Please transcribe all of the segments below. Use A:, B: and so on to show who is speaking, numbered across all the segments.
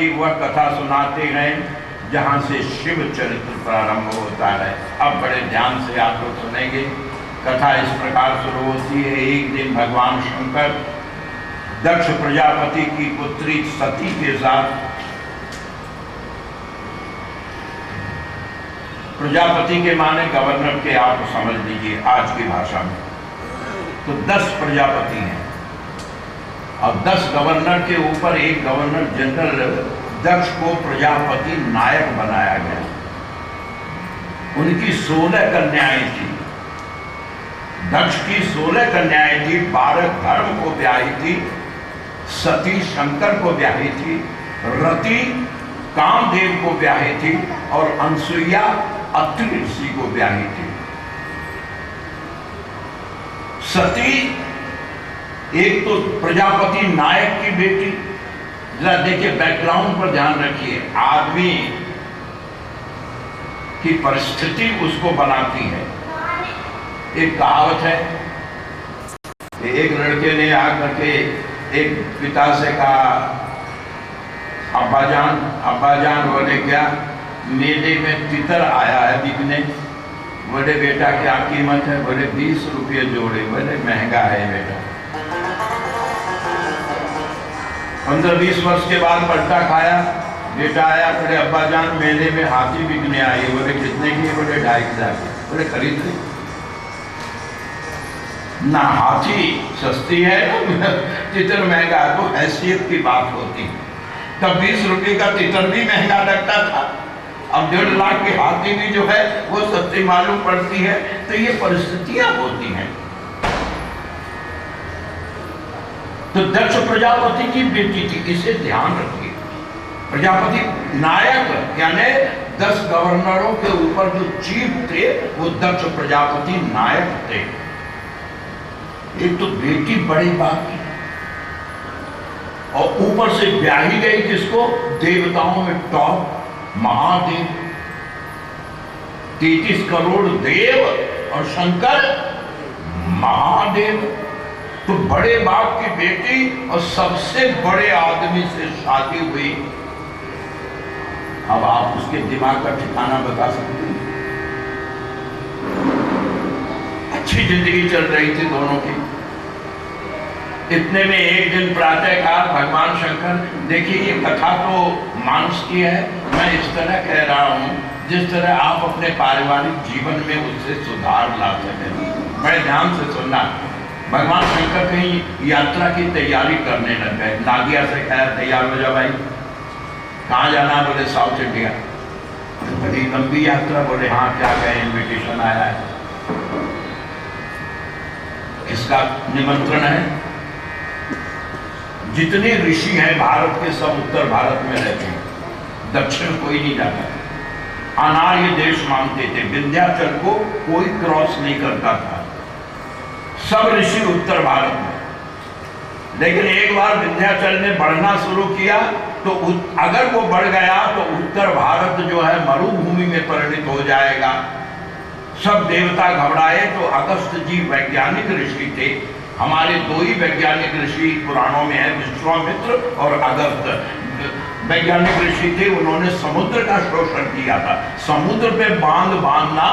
A: जी वह कथा सुनाते हैं जहाँ से शिव चरित्र प्रारंभ होता है। अब बड़े ध्यान से आप लोग सुनेंगे। कथा इस प्रकार शुरू होती है। एक दिन भगवान शंकर दक्ष प्रजापति की पुत्री सती के साथ, प्रजापति के माने गवर्नर के, आप समझ लीजिए आज की भाषा में, तो 10 प्रजापति हैं और 10 गवर्नर के ऊपर एक गवर्नर जनरल दक्ष को प्रजापति नायक बनाया गया। उनकी 16 कन्याएं थी। दक्ष की 16 कन्याएं थी। 12 धर्म को ब्याही थी, सती शंकर को ब्याही थी, रति कामदेव को ब्याही थी और अनसुईया अत्रि ऋषि को ब्याही थी। सती एक तो प्रजापति नायक की बेटी। जरा देखिए, बैकग्राउंड पर ध्यान रखिए। आदमी की परिस्थिति उसको बनाती है। एक कहावत है, एक लड़के ने आकर के एक पिता से कहा, अब्बाजान बोले क्या, मेले में तितर आया है बिकने। बोले बेटा क्या कीमत है? बोले 20 रुपये जोड़े। बोले महंगा है बेटा। 15-20 वर्ष के बाद पलटा खाया। बेटा आया, बोले अब्बाजान मेले में हाथी बिकने आई। बोले कितने की? बोले 250,000। बोले खरीद ले। ना हाथी सस्ती है ना तितर महंगा। तो हैसियत की बात होती है। तब 20 रुपये का तितर भी महंगा लगता था, अब 1.5 लाख की हाथी भी जो है वो सस्ती मालूम पड़ती है। तो ये परिस्थितियां होती हैं। तो दक्ष प्रजापति की बेटी थी, इसे ध्यान रखिए। प्रजापति नायक यानी 10 गवर्नरों के ऊपर जो चीफ थे वो दक्ष प्रजापति नायक थे। एक तो बेटी बड़ी बात की और ऊपर से ब्याही गई किसको? देवताओं में टॉप महादेव। 33 करोड़ देव और शंकर महादेव। तो बड़े बाप की बेटी और सबसे बड़े आदमी से शादी हुई। अब आप उसके दिमाग का ठिकाना बता सकते हैं। अच्छी जिंदगी चल रही थी दोनों की। इतने में एक दिन प्रातःकाल भगवान शंकर, देखिए ये कथा तो मानस की है, मैं इस तरह कह रहा हूँ जिस तरह आप अपने पारिवारिक जीवन में उससे सुधार ला सकें। बड़े ध्यान से सुनना। भगवान शंकर कहीं यात्रा की तैयारी करने लग गए। नादिया से कहा तैयार हो जा भाई। कहाँ जाना? बोले साउथ इंडिया। बड़ी लंबी यात्रा। बोले हाँ क्या कहें, इन्विटेशन आया है। किसका निमंत्रण है? जितने ऋषि हैं भारत के सब उत्तर भारत में रहते हैं, दक्षिण कोई नहीं जाता। अनार्य देश मानते थे। विंध्याचल को कोई क्रॉस नहीं करता था, सब ऋषि उत्तर भारत में। लेकिन एक बार विंध्याचल ने बढ़ना शुरू किया तो अगर वो बढ़ गया तो उत्तर भारत जो है मरुभूमि में परिणत हो जाएगा। सब देवता घबराए। तो अगस्त जी वैज्ञानिक ऋषि थे। हमारे 2 ही वैज्ञानिक ऋषि पुराणों में है, विश्वामित्र और अगस्त। वैज्ञानिक ऋषि थे, उन्होंने समुद्र का शोषण किया था। समुद्र पे बांध बांधना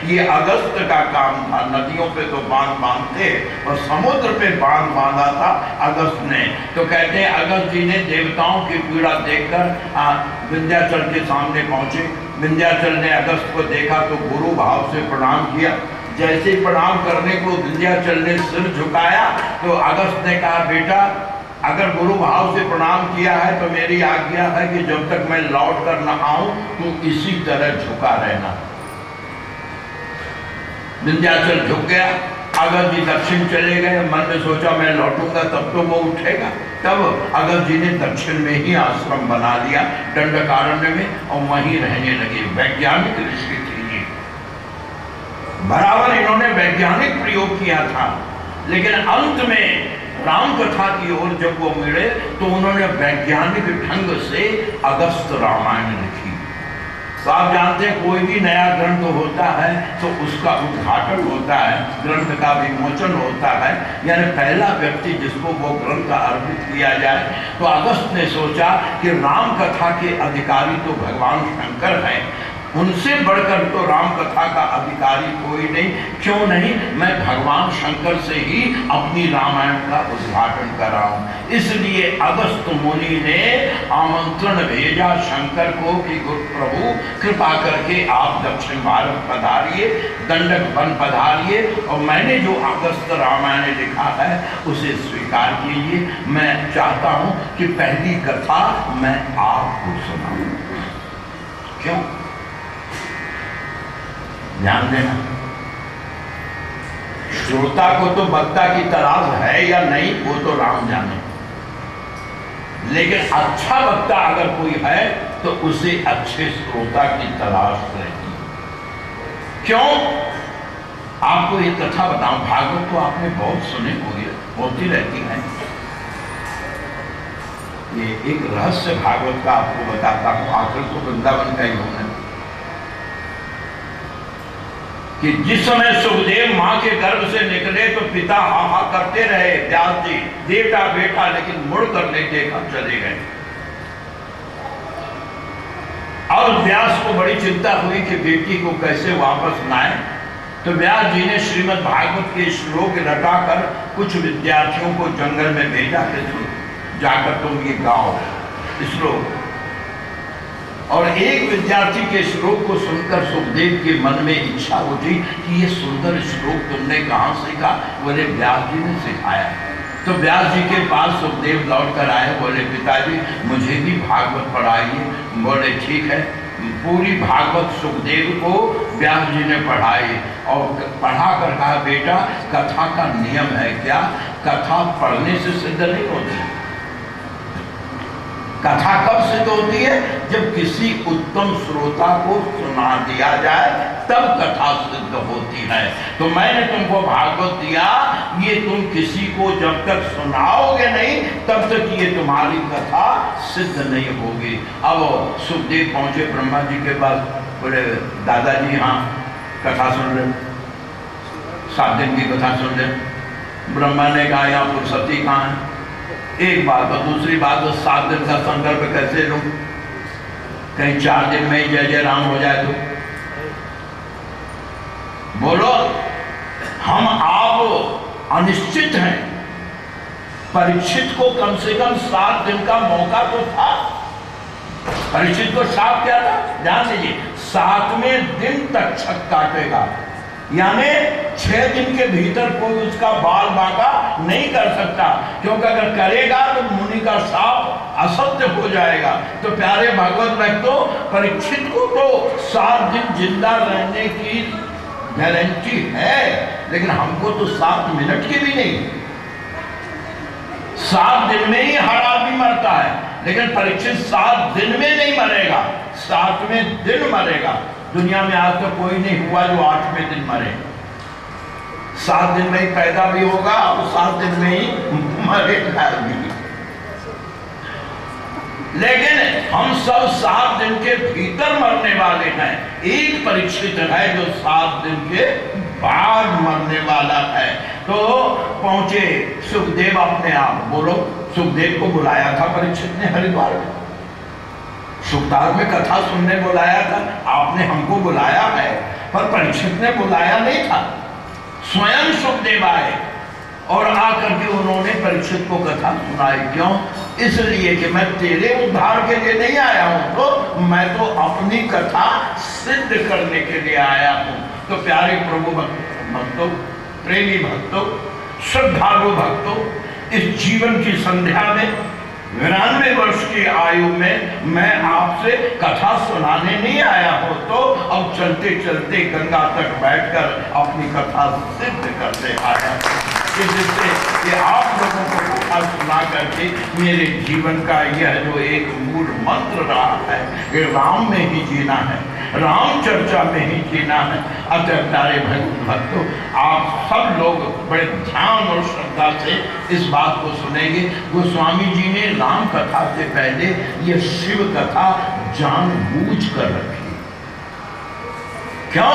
A: ये अगस्त का काम था। नदियों पे तो बांध बांधते और समुद्र पे बांध बांधा था अगस्त ने। तो कहते हैं अगस्त जी ने देवताओं की पीड़ा देखकर विंध्याचल के सामने पहुंचे। विंध्याचल ने अगस्त को देखा तो गुरु भाव से प्रणाम किया। जैसे ही प्रणाम करने को विंध्याचल ने सिर झुकाया तो अगस्त ने कहा बेटा अगर गुरु भाव से प्रणाम किया है तो मेरी आज्ञा है कि जब तक मैं लौट कर न आऊं तो इसी तरह झुका रहना। विंध्याचल झुक गया। अगस्त जी दक्षिण चले गए। मन में सोचा मैं लौटूंगा तब तो वो उठेगा। तब अगस्त जी ने दक्षिण में ही आश्रम बना लिया दंडकारण्य में और वहीं रहने लगे। वैज्ञानिक ऋषि थे ये। बराबर इन्होंने वैज्ञानिक प्रयोग किया था, लेकिन अंत में राम कथा की ओर जब वो मिले तो उन्होंने वैज्ञानिक ढंग से अगस्त रामायण लिखी। तो आप जानते हैं कोई भी नया ग्रंथ होता है तो उसका उद्घाटन होता है, ग्रंथ का विमोचन होता है, यानी पहला व्यक्ति जिसको वो ग्रंथ अर्पित किया जाए। तो अगस्त ने सोचा कि राम कथा के अधिकारी तो भगवान शंकर हैं, उनसे बढ़कर तो राम कथा का अधिकारी कोई नहीं, क्यों नहीं मैं भगवान शंकर से ही अपनी रामायण का उद्घाटन कराऊं। इसलिए अगस्त मुनि ने आमंत्रण भेजा शंकर को कि गुरु प्रभु कृपा करके आप दक्षिण भारत पधारिए, दंडक वन पधारिए, और मैंने जो अगस्त रामायण लिखा है उसे स्वीकार कीजिए। मैं चाहता हूं कि पहली कथा मैं आपको सुनाऊं। क्यों? ध्यान देना, श्रोता को तो वक्ता की तलाश है या नहीं वो तो राम जाने, लेकिन अच्छा वक्ता अगर कोई है तो उसे अच्छे श्रोता की तलाश रहती है। क्यों? आपको ये कथा बताऊं, भागवत तो आपने बहुत सुने होती रहती है। ये एक रहस्य भागवत का आपको बताता हूं, आखिर तो वृंदावन का ही होना कि जिस समय सुखदेव मां के गर्भ से निकले तो पिता हाहा करते रहे, व्यास जी बेटा बेटा, लेकिन मुड़ कर नहीं देखा, चले गए। और व्यास को बड़ी चिंता हुई कि बेटी को कैसे वापस लाएं। तो व्यास जी ने श्रीमद् भागवत के श्लोक रटाकर कुछ विद्यार्थियों को जंगल में भेजा कि जाकर तुम ये गाओ श्लोक। और एक विद्यार्थी के श्लोक को सुनकर सुखदेव के मन में इच्छा उठी कि ये सुंदर श्लोक तुमने कहाँ सीखा? बोले व्यास जी ने सिखाया। तो व्यास जी के पास सुखदेव लौट कर आए, बोले पिताजी मुझे भी भागवत पढ़ाइए। बोले ठीक है। पूरी भागवत सुखदेव को व्यास जी ने पढ़ाई और पढ़ा कर कहा बेटा कथा का नियम है क्या? कथा पढ़ने से सिद्ध नहीं होती। कथा कब सिद्ध होती है? जब किसी उत्तम श्रोता को सुना दिया जाए तब कथा सिद्ध होती है। तो मैंने तुमको भागवत दिया, ये तुम किसी को जब तक सुनाओगे नहीं तब तक ये तुम्हारी कथा सिद्ध नहीं होगी। अब सुखदेव पहुंचे ब्रह्मा जी के पास, बोले दादाजी हाँ कथा सुन ले, 7 दिन की कथा सुन ले। ब्रह्मा ने कहा यहाँ फुर्सती कहाँ है? एक बात और दूसरी बात, तो 7 दिन का संकल्प कैसे लूं? कहीं 4 दिन में ही जय जय राम हो जाए तो बोलो। हम आप अनिश्चित हैं, परीक्षित को कम से कम 7 दिन का मौका तो था। परीक्षित को शाप क्या था? ध्यान दीजिए, 7वें दिन तक छक काटेगा, यानी 6 दिन के भीतर कोई उसका बाल बांका नहीं कर सकता, क्योंकि अगर करेगा तो मुनि का शाप असत्य हो जाएगा। तो प्यारे भागवत भक्तों, परीक्षित को तो 7 दिन जिंदा रहने की गारंटी है, लेकिन हमको तो 7 मिनट की भी नहीं। 7 दिन में ही हर आदमी मरता है, लेकिन परीक्षित 7 दिन में नहीं मरेगा, 7वें दिन मरेगा। दुनिया में आज तक कोई नहीं हुआ जो 8वें दिन मरे। 7 दिन में ही पैदा भी होगा और 7 दिन में ही मरेगा भी। लेकिन हम सब 7 दिन के भीतर मरने वाले हैं। एक परीक्षित है जो 7 दिन के बाद मरने वाला है। तो पहुंचे सुखदेव अपने आप, बोलो सुखदेव को बुलाया था परीक्षित ने हरिद्वार में, सुखदार में कथा सुनने बुलाया था। आपने हमको बुलाया है, पर परीक्षित ने बुलाया नहीं था। स्वयं सुखदेव आए और आकर के उन्होंने परीक्षित को कथा सुनाई। क्यों? इसलिए कि मैं तेरे उद्धार के लिए नहीं आया हूं, तो मैं तो अपनी कथा सिद्ध करने के लिए आया हूं। तो प्यारे प्रभु भक्तों, प्रेमी भक्तों, श्रद्धालु भक्तों, इस जीवन की संध्या में 99 वर्ष की आयु में मैं आपसे कथा सुनाने नहीं आया हूं, तो अब चलते चलते गंगा तक बैठकर अपनी कथा सिद्ध करते आया हूं। जिससे कि आप लोगों को कथा सुना करके मेरे जीवन का यह जो एक मूल मंत्र रहा है, ये राम में ही जीना है, राम चर्चा में ही जीना है। अतः प्यारे भक्तों, आप सब लोग बड़े ध्यान और श्रद्धा से इस बात को सुनेंगे। गोस्वामी जी ने राम कथा से पहले ये शिव कथा जानबूझ कर रखी। क्यों?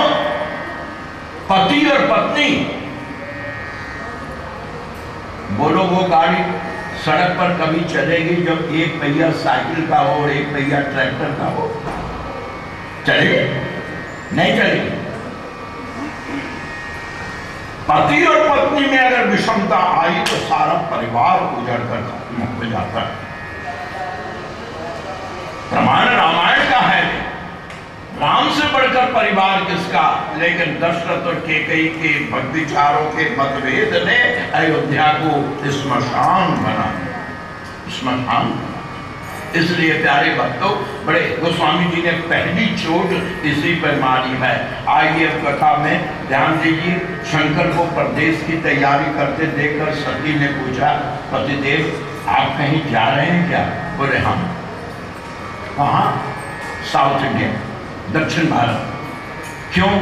A: पति और पत्नी, बोलो वो गाड़ी सड़क पर कभी चलेगी जब एक पहिया साइकिल का हो और एक पहिया ट्रैक्टर का हो? चलेगी? नहीं चलेगी। पति और पत्नी में अगर विषमता आई तो सारा परिवार उजड़ कर खत्म हो जाता है। प्रमाण रामायण का है, राम से बढ़कर परिवार किसका, लेकिन दशरथ और केकई के विचारों के मतभेद ने अयोध्या को श्मशान बना, श्मशान। इसलिए प्यारे भक्तों, बड़े गोस्वामी जी ने पहली चोट इसी पर मारी है। आइए अब कथा में ध्यान दीजिए। शंकर को परदेश की तैयारी करते देखकर सती ने पूछा, पतिदेव आप कहीं जा रहे हैं क्या? बोले हम। कहाँ? साउथ इंडिया, दक्षिण भारत। क्यों?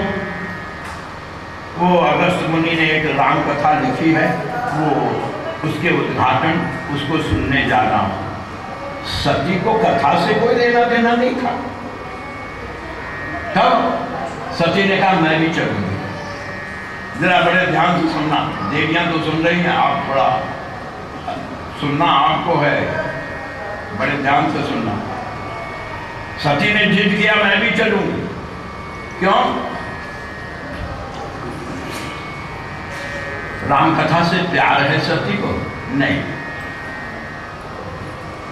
A: वो अगस्त मुनि ने एक राम कथा लिखी है, वो उसके उद्घाटन उसको सुनने जा रहा हूं। सती को कथा से कोई लेना देना नहीं था। तब सती ने कहा मैं भी चलूंगी। जरा बड़े ध्यान से सुनना, देवियां तो सुन रही हैं, आप थोड़ा सुनना आपको है, बड़े ध्यान से सुनना। सती ने जिद किया मैं भी चलूंगी। क्यों? राम कथा से प्यार है सती को? नहीं।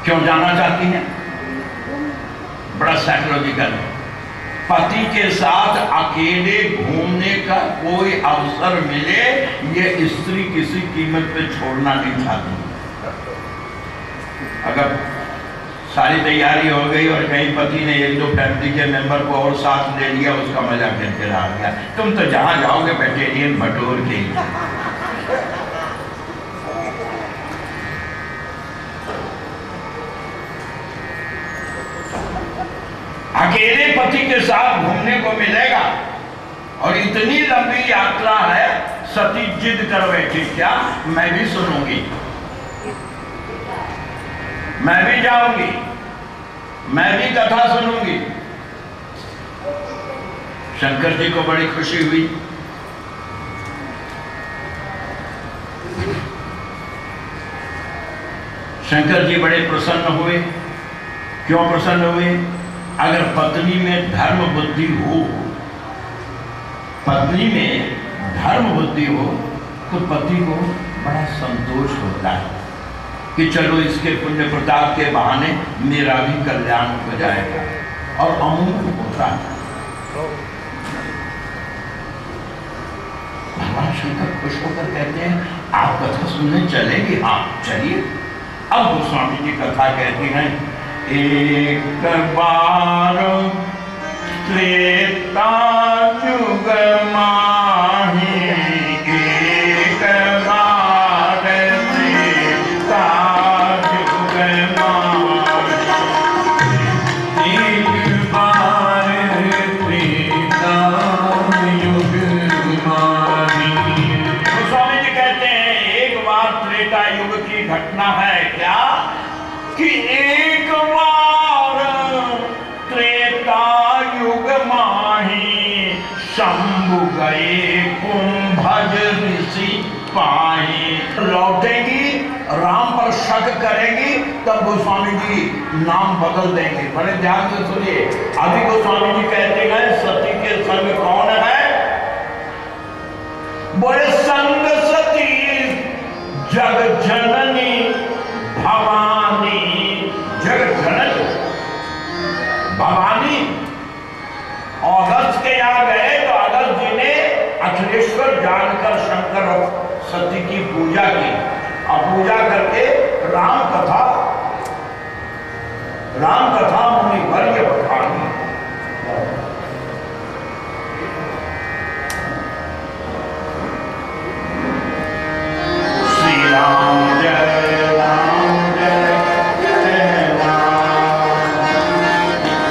A: क्यों जाना चाहती हैं? बड़ा साइकोलॉजिकल है। पति के साथ अकेले घूमने का कोई अवसर मिले, ये स्त्री किसी कीमत पे छोड़ना नहीं चाहती। अगर सारी तैयारी हो गई और कहीं पति ने एक दो फैमिली के मेंबर को और साथ ले लिया, उसका मजा कहते रह गया। तुम तो जहां जाओगे वेजिटेरियन भटोर के ही। अकेले पति के साथ घूमने को मिलेगा और इतनी लंबी यात्रा है। सती जिद कर बैठी, क्या मैं भी सुनूंगी, मैं भी जाऊंगी, मैं भी कथा सुनूंगी। शंकर जी को बड़ी खुशी हुई। शंकर जी बड़े प्रसन्न हुए। क्यों प्रसन्न हुए? अगर पत्नी में धर्म बुद्धि हो, पत्नी में धर्म बुद्धि हो तो पति को बड़ा संतोष होता है कि चलो इसके पुण्य प्रताप के बहाने मेरा भी कल्याण हो जाएगा, और अमूल्य होता है। भगवान शंकर खुश होकर कहते हैं आप कथा सुनने चलेंगे? हाँ चलिए। अब गोस्वामी जी कथा कहती हैं, एक बार त्रेता युग माही, एक बार त्रेता युग माही, एक बार त्रेता युग माही। गोस्वामी जी कहते हैं एक बार त्रेता युग की घटना है। क्या? कि एक बार त्रेता युग माही, शंभु गए कुंभज ऋषि पाही। लौटेगी, राम पर शक करेगी, तब गोस्वामी जी नाम बदल देंगे। बड़े ध्यान से सुनिए। अभी गोस्वामी जी कहते हैं सती के संग कौन है? बोले संग सती जग जननी भवानी। जगत जननी भवानी। अगस्त के यहाँ गए तो अगस्त जी ने अखिलेश्वर जानकर शंकर और सती की पूजा की, और पूजा करके राम कथा मुनि वर्य बखानी। श्री राम जय राम जय जय राम,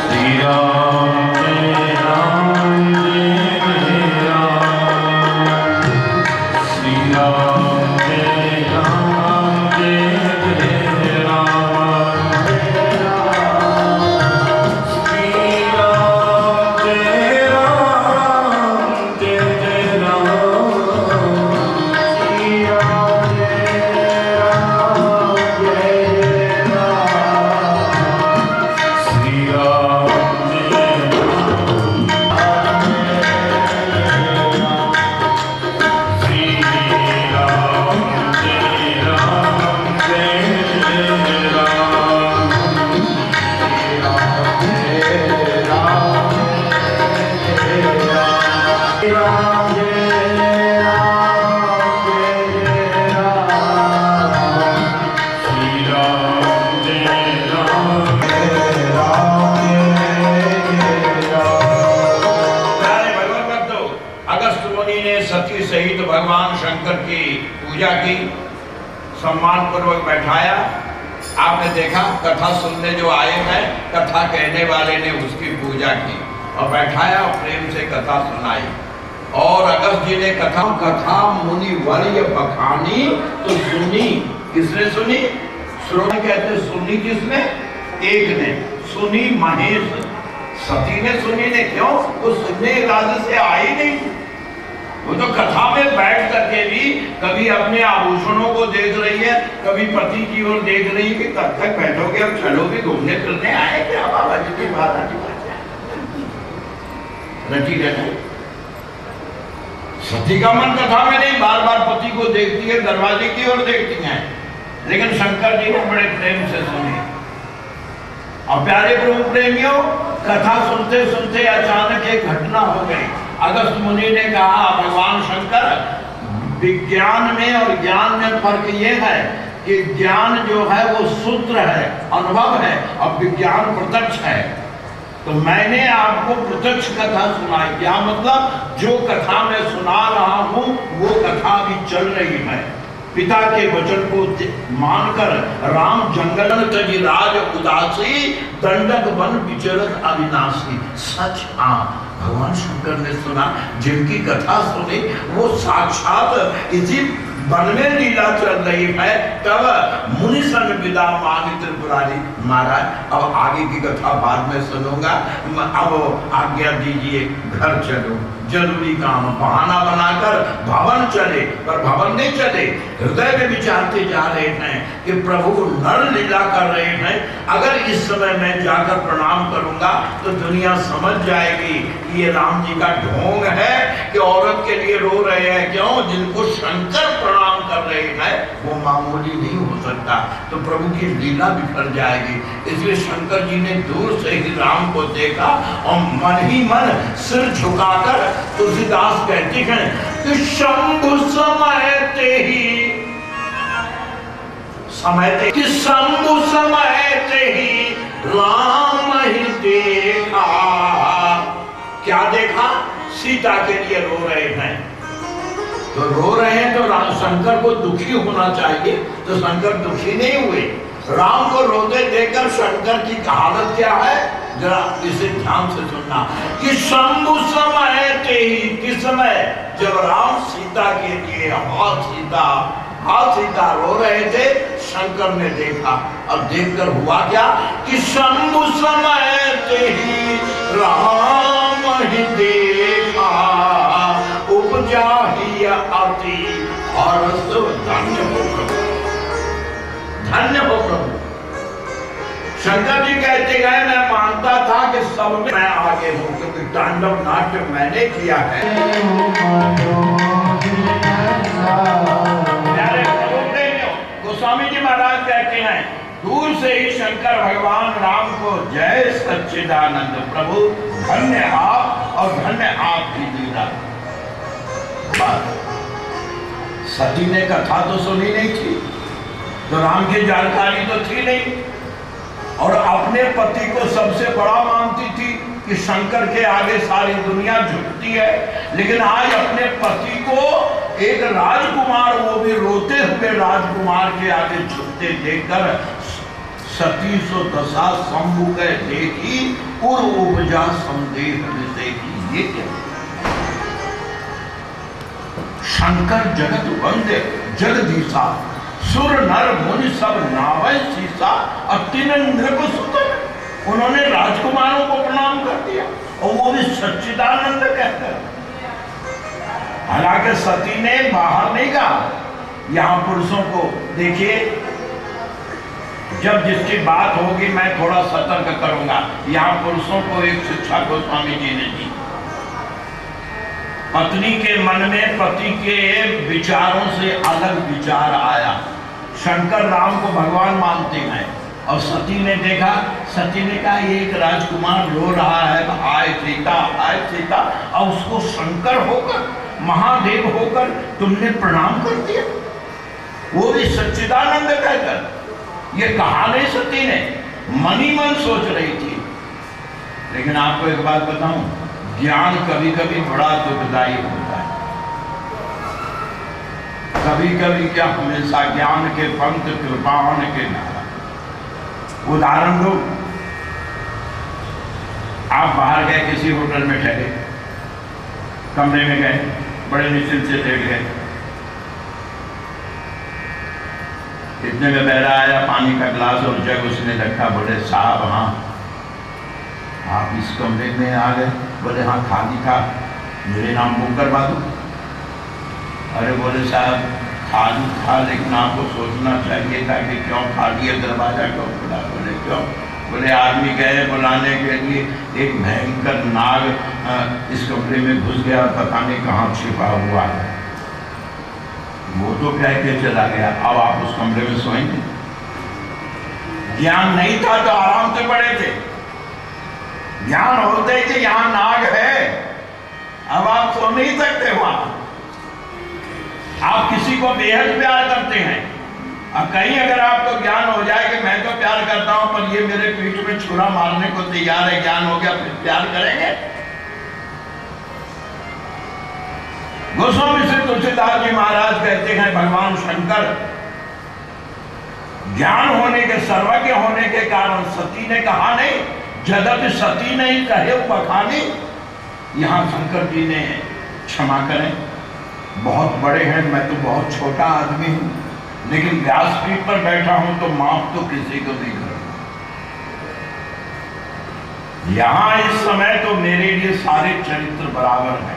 A: श्री राम जय राम जय राम, श्री राम जय राम जय राम, श्री राम की, सम्मान पूर्वक बैठाया। आपने देखा कथा सुनने जो आए हैं, कथा कहने वाले ने उसकी पूजा की और बैठाया और प्रेम से कथा सुनाई। और अगस्त जी ने कथा मुनि वर्य बखानी, तो सुनी किसने सुनी? श्रोता कहते सुनी किसने? एक ने सुनी, महेश। सती ने सुनी ने क्यों? वो सुनने इरादे से आई नहीं, वो तो कथा में बैठ करके भी कभी अपने आभूषणों को देख रही है, कभी पति की ओर देख रही है कि कब तक बैठोगे, अब चलो भी घूमने फिरने आए क्या बाबा जी की बात रटी रहती। सती का मन कथा में नहीं, बार बार पति को देखती है, दरवाजे की ओर देखती है। लेकिन शंकर जी ने बड़े प्रेम से सुनी। और प्यारे प्रभु प्रेमियों, कथा सुनते सुनते अचानक एक घटना हो गई। अगस्त मुनि ने कहा, भगवान शंकर, विज्ञान में और ज्ञान में फर्क ये है कि ज्ञान जो है वो सूत्र है, अनुभव है, और विज्ञान प्रत्यक्ष है। तो मैंने आपको प्रत्यक्ष कथा सुनाई। क्या मतलब? जो कथा मैं सुना रहा हूं वो कथा भी चल रही है। पिता के वचन को मानकर राम जंगल तजी राज उदासी, दंडक वन विचरत अविनाशी। सच, हाँ, भगवान शंकर ने सुना। जिनकी कथा सुनी वो साक्षात इसी वन में लीला चल रही है। तब मुनि सन विदा मांगी त्रिपुरारी। महाराज अब आगे की कथा बाद में सुनूंगा, अब आज्ञा दीजिए, घर चलो। जरूरी काम, बहाना बनाकर भवन चले, पर भवन नहीं चले, हृदय में विचारते जा रहे हैं कि प्रभु नर लीला कर रहे हैं। अगर इस समय मैं जाकर प्रणाम करूंगा तो दुनिया समझ जाएगी कि ये राम जी का ढोंग है कि औरत के लिए रो रहे हैं। क्यों? जिनको शंकर प्रणाम कर रहे हैं वो मामूली नहीं हो सकता, तो प्रभु की लीला बिखर जाएगी। इसलिए शंकर जी ने दूर से ही राम को देखा और मन ही मन सिर झुकाकर तुलसीदास कहते हैं कि शंभु समयते ही कि शंभु समयते ही राम ही देखा। क्या देखा? सीता के लिए रो रहे हैं। तो रो रहे हैं तो राम शंकर को दुखी होना चाहिए, तो शंकर दुखी नहीं हुए। राम को रोते देखकर शंकर की हालत क्या है, जरा इसे ध्यान से सुनना। कि शंभु समय ते ही, किस समय? जब राम सीता के लिए हाँ सीता रो रहे थे, शंकर ने देखा। अब देखकर हुआ क्या कि शंभु समय ते ही राम ही देखा, उपजा ही अति हर्ष। धन्य हो प्रभु, धन्य हो प्रभु। शंकर जी कहते गए, मैं मानता था कि सब में मैं आगे हूं, क्योंकि तांडव नाट्य मैंने किया है। प्यारे प्रभु प्रेमियों, गोस्वामी जी महाराज कहते हैं, दूर से ही शंकर भगवान राम को जय सच्चिदानंद प्रभु, धन्य आप और धन्य आपकी लीला। सती ने कथा तो सुनी नहीं थी, तो राम की जानकारी तो थी नहीं, और अपने पति को सबसे बड़ा मानती थी कि शंकर के आगे सारी दुनिया झुकती है। लेकिन आज अपने पति को एक राजकुमार, वो भी रोते हुए राजकुमार के आगे झुकते देखकर सती सो दशा शंभु के देखी और उपजा संदेह देखी। ये क्या? शंकर जगत वंदे जगदीशा, सुर नर मुनि सब नावै सीसा, अतिन नृप सुतन। उन्होंने राजकुमारों को प्रणाम कर दिया, और वो भी सच्चिदानंद कहकर। हालांकि सती ने बाहर नहीं कहा। यहां पुरुषों को देखिए, जब जिसकी बात होगी मैं थोड़ा सतर्क करूंगा। यहां पुरुषों को एक शिक्षा गोस्वामी जी ने दी। पत्नी के मन में पति के विचारों से अलग विचार आया। शंकर राम को भगवान मानते हैं, और सती ने देखा, सती ने कहा ये एक राजकुमार रो रहा है, आय सीता, और उसको शंकर होकर, महादेव होकर तुमने प्रणाम कर दिया, वो भी सच्चिदानंद कहकर। ये कहा नहीं सती ने, मन ही मन सोच रही थी। लेकिन आपको एक बात बताऊं, ज्ञान कभी कभी बड़ा दुखदायी होता है। कभी कभी क्या हमेशा ज्ञान के पंथ कृपाण के नारा। उदाहरण दो, आप बाहर गए, किसी होटल में ठहरे, कमरे में गए, बड़े निश्चिंत से लेट गए, इतने में बहरा आया पानी का गिलास और जग उसने रखा। बोले साहब हाँ आप इस कमरे में आ गए? बोले हाँ खाली था, मेरे नाम बुक करवा दो। अरे बोले साहब खाली था लेकिन आपको सोचना चाहिए था कि क्यों खाली है, दरवाजा क्यों खुला? बोले क्यों? बोले आदमी गए बुलाने के लिए, एक भयंकर नाग इस कमरे में घुस गया, पता नहीं कहाँ छिपा हुआ है। वो तो कह के चला गया, अब आप उस कमरे में सोएंगे? ज्ञान नहीं था तो आराम से पड़े थे। ज्ञान होते कि यहां नाग है, अब आप सो नहीं सकते वहां। आप किसी को बेहद प्यार करते हैं, अब कहीं अगर आपको ज्ञान हो जाए कि मैं तो प्यार करता हूं पर ये मेरे पीठ में छुरा मारने को तैयार है, ज्ञान हो गया, फिर प्यार करेंगे? गोस्वामी श्री तुलसीदास जी महाराज कहते हैं भगवान शंकर ज्ञान होने के, सर्वज्ञ होने के कारण सती ने कहा नहीं, जदपि सती नहीं कहे बखानी। यहां शंकर जी ने, क्षमा करें बहुत बड़े हैं, मैं तो बहुत छोटा आदमी हूं, लेकिन व्यासपीठ पर बैठा हूं तो माफ तो किसी को नहीं करूंगा। यहां इस समय तो मेरे लिए सारे चरित्र बराबर हैं।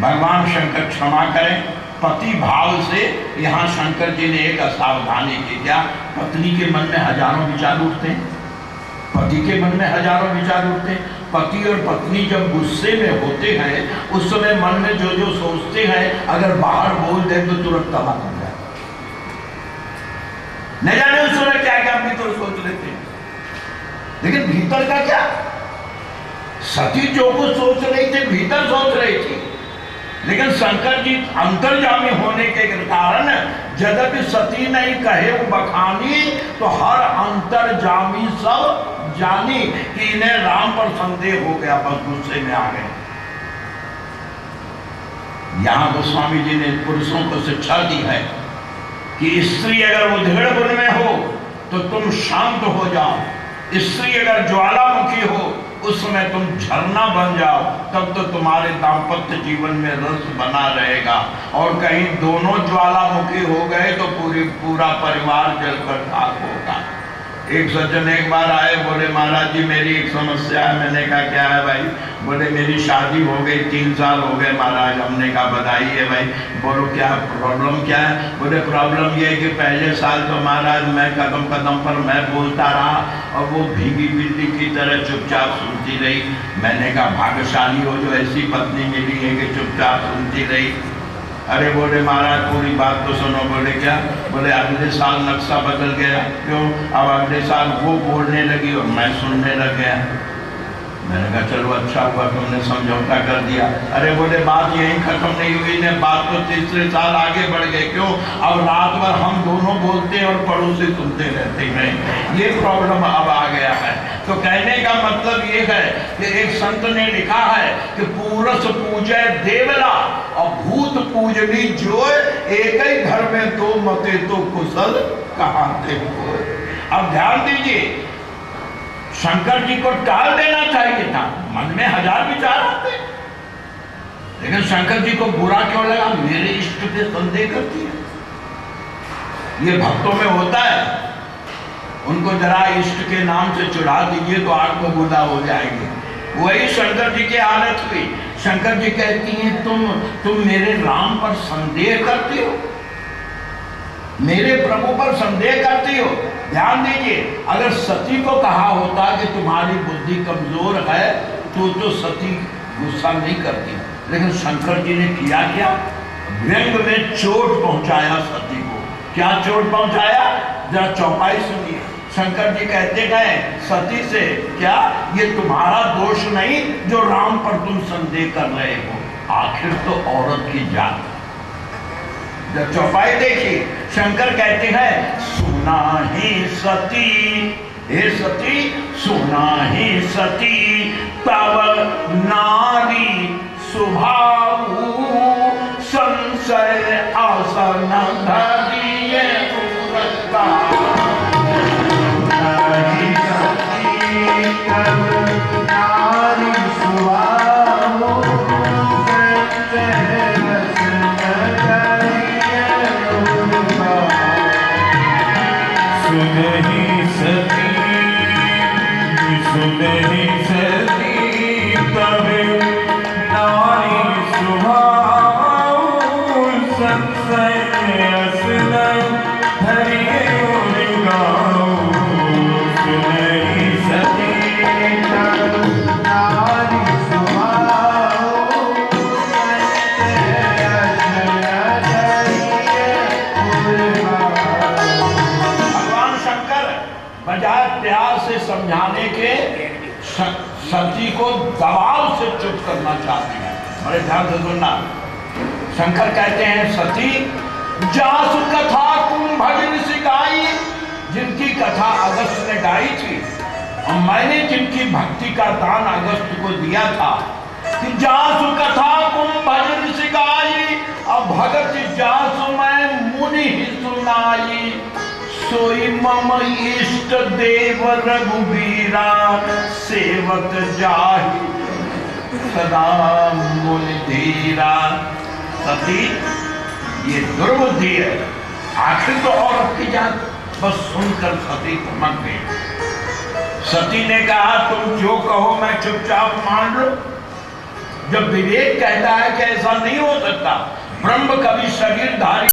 A: भगवान शंकर क्षमा करें, पति भाव से यहां शंकर जी ने एक असावधानी की। क्या? पत्नी के मन में हजारों विचार उठते हैं, पति के मन में हजारों विचार उठते हैं। पति और पत्नी जब गुस्से में होते हैं उस समय मन में जो जो सोचते हैं अगर बाहर बोल दे तो तुरंत तबाह कर जाए। न जाने उस समय क्या क्या भीतर सोच लेते हैं, लेकिन भीतर का क्या? सती जो कुछ सोच रही थी भीतर सोच रही थी, लेकिन शंकर जी अंतर्जामी होने के कारण यद्यपि सती नहीं कहे बखानी तो हर अंतर्जामी सब जानी कि इन्हें राम पर संदेह हो गया, बस गुस्से में आ गए। यहां गोस्वामी जी ने पुरुषों को शिक्षा दी है कि स्त्री अगर उधेड़ गुण में हो तो तुम शांत हो जाओ, स्त्री अगर ज्वालामुखी हो उस समय तुम झरना बन जाओ, तब तो तुम्हारे दाम्पत्य जीवन में रस बना रहेगा। और कहीं दोनों ज्वालामुखी हो गए तो पूरा परिवार जलकर खाक होगा। एक सज्जन एक बार आए, बोले महाराज जी मेरी एक समस्या है। मैंने कहा क्या है भाई? बोले मेरी शादी हो गई, 3 साल हो गए महाराज। हमने कहा बधाई है भाई। बोलो क्या प्रॉब्लम क्या है? बोले प्रॉब्लम ये है कि पहले साल तो महाराज मैं कदम कदम पर मैं बोलता रहा और वो भीगी बिल्ली की तरह चुपचाप सुनती रही। मैंने कहा भाग्यशाली हो जो ऐसी पत्नी मिली है कि चुपचाप सुनती रही। अरे बोले महाराज पूरी बात तो सुनो। बोले क्या? बोले अगले साल नक्शा बदल गया। क्यों? अब अगले साल वो बोलने लगी और मैं सुनने लग गया। मैंने कहा चलो अच्छा हुआ तुमने समझौता कर दिया। अरे बोले बात यहीं खत्म नहीं हुई ने, बात तो तीसरे साल आगे बढ़ गए। क्यों? अब रात भर हम दोनों बोलते हैं और पड़ोसी सुनते रहते हैं। ये प्रॉब्लम अब आ गया है। तो कहने का मतलब ये है कि एक संत ने लिखा है कि पूरस पूजय देवला और भूत पूजनी जो, एक ही घर में 2 मते तो कुशल कहाते हो। अब ध्यान दीजिए, शंकर जी को टाल देना चाहिए था, मन में 1000 विचार आते, लेकिन शंकर जी को बुरा क्यों लगा? मेरे इष्ट पे संदेह करती है। ये भक्तों में होता है, उनको जरा इष्ट के नाम से चढ़ा दीजिए तो आग को गुदा हो जाएंगे। वही शंकर जी की हालत हुई। शंकर जी कहती हैं तुम मेरे राम पर संदेह करती हो, मेरे प्रभु पर संदेह करती हो। ध्यान दीजिए, अगर सती को कहा होता कि तुम्हारी बुद्धि कमजोर है तो सती गुस्सा नहीं करती, लेकिन शंकर जी ने किया क्या? व्यंग में चोट पहुंचाया सती को। क्या चोट पहुंचाया? जरा चौपाई सुनिए। शंकर जी कहते गए सती से, क्या ये तुम्हारा दोष नहीं जो राम पर तुम संदेह कर रहे हो? आखिर तो औरत की जात। जब चौपाई देखी, शंकर कहते हैं सुना ही सती, हे सती सुना ही सती, तब नारी स्वभाव संशय न धरिए
B: नारी सती तब नारी सुहाओ, सत्य रस न करिए उर्वा। सुनहि सती तब नारी सुहाओ, सत्य रस न धरिए उर्वा। सुनहि सती तब नारी सुहाओ, सत्य रस न धरिए उर्वा।
A: भगवान शंकर बजाय प्यार से समझाने के सती को दबाव से चुप करना चाहते हैं। बड़े ध्यान से सुनना। शंकर कहते हैं सती जास कथा तुम भजन सिखाई, जिनकी कथा अगस्त ने गाई थी और मैंने जिनकी भक्ति का दान अगस्त को दिया था कि जासु कथा तुम भजन सिखाई, अब भगत जासु मैं मुनि ही सुनाई। सोई मम इष्ट देव रघुबीरा, सेवक जाहि सदा मुनि धीरा। सती ये दुर्बुद्धि है, आखिर तो औरत की जात। बस सुनकर सती थमक गई। सती ने कहा तुम जो कहो मैं चुपचाप मान लो। जब विवेक कहता है कि ऐसा नहीं हो सकता, ब्रह्म कभी शरीरधारी